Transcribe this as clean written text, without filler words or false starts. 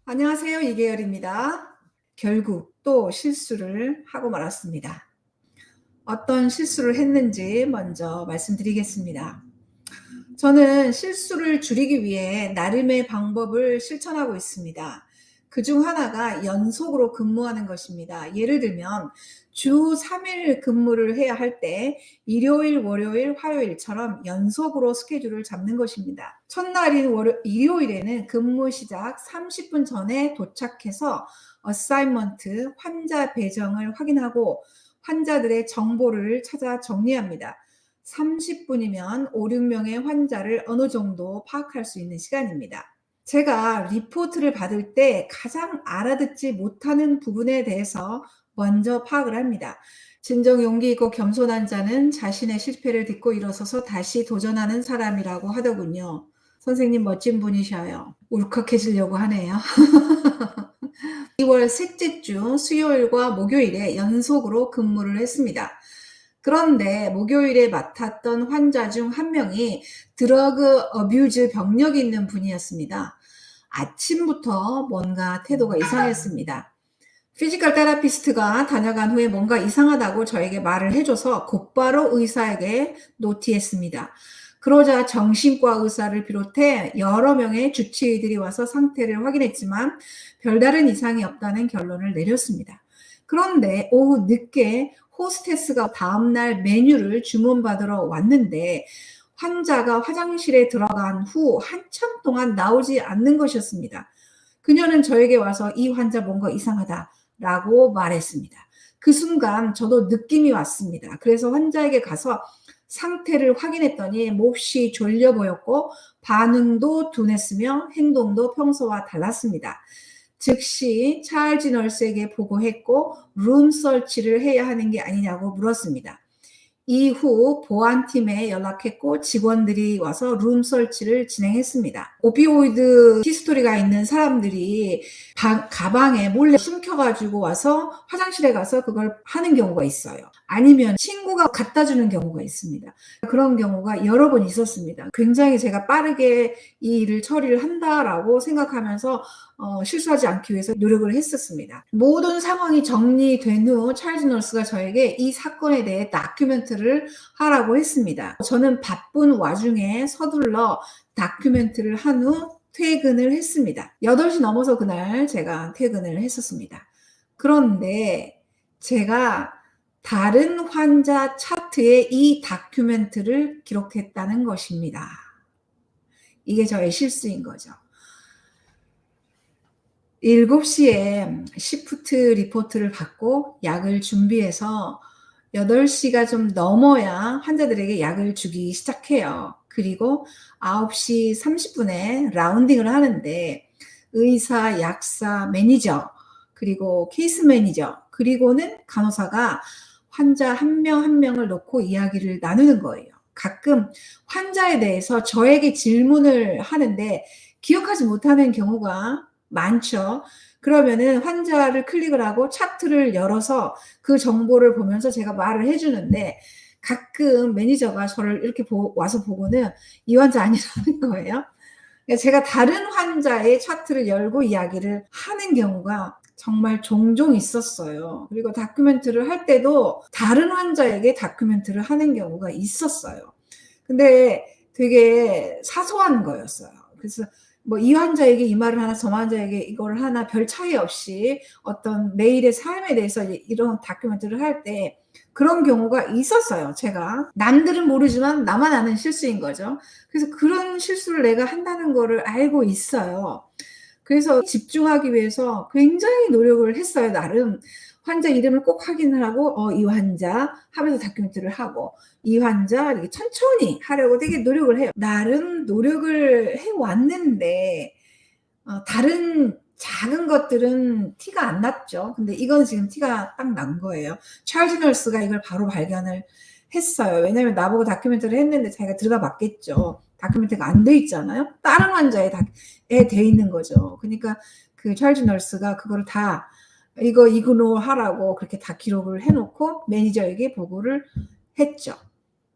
안녕하세요. 이계열입니다. 결국 또 실수를 하고 말았습니다. 어떤 실수를 했는지 먼저 말씀드리겠습니다. 저는 실수를 줄이기 위해 나름의 방법을 실천하고 있습니다. 그중 하나가 연속으로 근무하는 것입니다. 예를 들면 주 3일 근무를 해야 할 때 일요일, 월요일, 화요일처럼 연속으로 스케줄을 잡는 것입니다. 첫날인 일요일에는 근무 시작 30분 전에 도착해서 어사이먼트, 환자 배정을 확인하고 환자들의 정보를 찾아 정리합니다. 30분이면 5, 6명의 환자를 어느 정도 파악할 수 있는 시간입니다. 제가 리포트를 받을 때 가장 알아듣지 못하는 부분에 대해서 먼저 파악을 합니다. 진정 용기 있고 겸손한 자는 자신의 실패를 딛고 일어서서 다시 도전하는 사람이라고 하더군요. 선생님 멋진 분이셔요. 울컥해지려고 하네요. 2월 셋째 주 수요일과 목요일에 연속으로 근무를 했습니다. 그런데 목요일에 맡았던 환자 중 한 명이 드러그 어뷰즈 병력이 있는 분이었습니다. 아침부터 뭔가 태도가 이상했습니다. 피지컬 테라피스트가 다녀간 후에 뭔가 이상하다고 저에게 말을 해줘서 곧바로 의사에게 노티했습니다. 그러자 정신과 의사를 비롯해 여러 명의 주치의들이 와서 상태를 확인했지만 별다른 이상이 없다는 결론을 내렸습니다. 그런데 오후 늦게 호스테스가 다음날 메뉴를 주문받으러 왔는데 환자가 화장실에 들어간 후 한참 동안 나오지 않는 것이었습니다. 그녀는 저에게 와서 이 환자 뭔가 이상하다라고 말했습니다. 그 순간 저도 느낌이 왔습니다. 그래서 환자에게 가서 상태를 확인했더니 몹시 졸려 보였고 반응도 둔했으며 행동도 평소와 달랐습니다. 즉시 찰지 널스에게 보고했고 룸 설치를 해야 하는 게 아니냐고 물었습니다. 이후 보안팀에 연락했고 직원들이 와서 룸 설치를 진행했습니다. 오피오이드 히스토리가 있는 사람들이 가방에 몰래 숨겨가지고 와서 화장실에 가서 그걸 하는 경우가 있어요. 아니면 친구가 갖다 주는 경우가 있습니다. 그런 경우가 여러 번 있었습니다. 굉장히 제가 빠르게 이 일을 처리를 한다라고 생각하면서 실수하지 않기 위해서 노력을 했었습니다. 모든 상황이 정리된 후 찰즈 널스가 저에게 이 사건에 대해 다큐멘터리를 하라고 했습니다. 저는 바쁜 와중에 서둘러 다큐멘터리를 한 후 퇴근을 했습니다. 8시 넘어서 그날 제가 퇴근을 했었습니다. 그런데 제가 다른 환자 차트에 이 다큐멘터리를 기록했다는 것입니다. 이게 저의 실수인 거죠. 7시에 시프트 리포트를 받고 약을 준비해서 8시가 좀 넘어야 환자들에게 약을 주기 시작해요. 그리고 9시 30분에 라운딩을 하는데 의사, 약사, 매니저, 그리고 케이스 매니저, 그리고는 간호사가 환자 한 명 한 명을 놓고 이야기를 나누는 거예요. 가끔 환자에 대해서 저에게 질문을 하는데 기억하지 못하는 경우가 많죠. 그러면은 환자를 클릭을 하고 차트를 열어서 그 정보를 보면서 제가 말을 해주는데 가끔 매니저가 저를 이렇게 와서 보고는 이 환자 아니라는 거예요. 그러니까 제가 다른 환자의 차트를 열고 이야기를 하는 경우가 정말 종종 있었어요. 그리고 다큐멘터리를 할 때도 다른 환자에게 다큐멘터리를 하는 경우가 있었어요. 근데 되게 사소한 거였어요. 그래서 뭐 이 환자에게 이 말을 하나 저 환자에게 이걸 하나 별 차이 없이 어떤 매일의 삶에 대해서 이런 다큐멘터리를 할 때 그런 경우가 있었어요. 제가 남들은 모르지만 나만 아는 실수인 거죠. 그래서 그런 실수를 내가 한다는 거를 알고 있어요. 그래서 집중하기 위해서 굉장히 노력을 했어요. 나름 환자 이름을 꼭 확인을 하고 이 환자 하면서 다큐멘터리를 하고 이 환자 이렇게 천천히 하려고 되게 노력을 해요. 나름 노력을 해왔는데 다른 작은 것들은 티가 안 났죠. 근데 이건 지금 티가 딱 난 거예요. 찰즈 널스가 이걸 바로 발견을 했어요. 왜냐하면 나보고 다큐멘터리를 했는데 자기가 들어가 봤겠죠. 다큐멘터리가 안 돼 있잖아요. 다른 환자에 돼 있는 거죠. 그러니까 그 찰즈 널스가 그거를 다 이거 이그노 하라고 그렇게 다 기록을 해놓고 매니저에게 보고를 했죠.